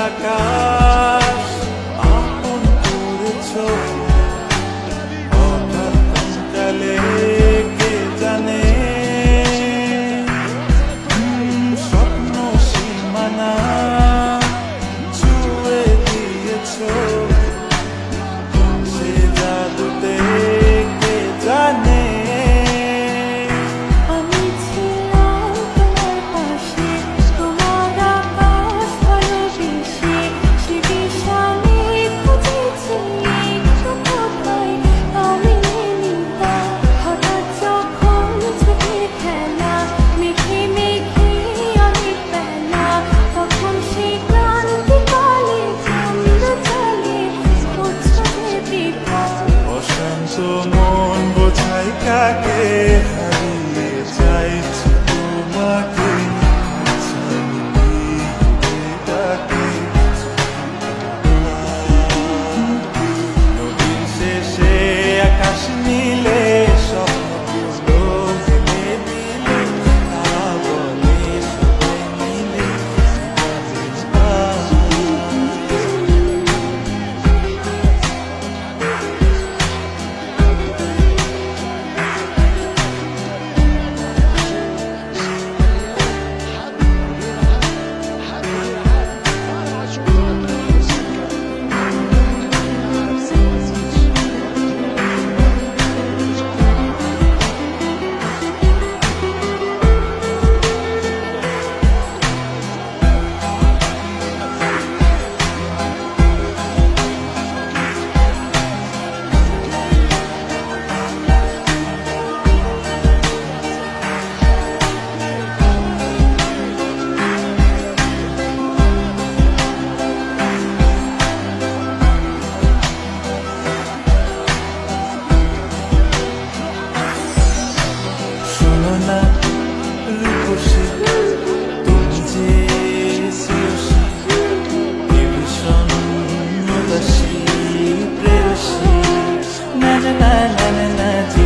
আকাশ আপন করেছ হঠাৎ কালে কে জানে স্বপ্ন সীমানা ছুঁয়ে দিয়েছ সে জাদুতে কে জানে মন বোঝাই কাকে হারিয়ে চাইছি তোমাকে ডাকে নদীর শেষে আকাশ নীলে স্বপ্নগুলো ভেঙে দিলে তারা বলে সবাই মিলে রূপসী তুমি যে শ্রেয়সী এ ভীষণ উদাসী প্রেয়সী না না না না না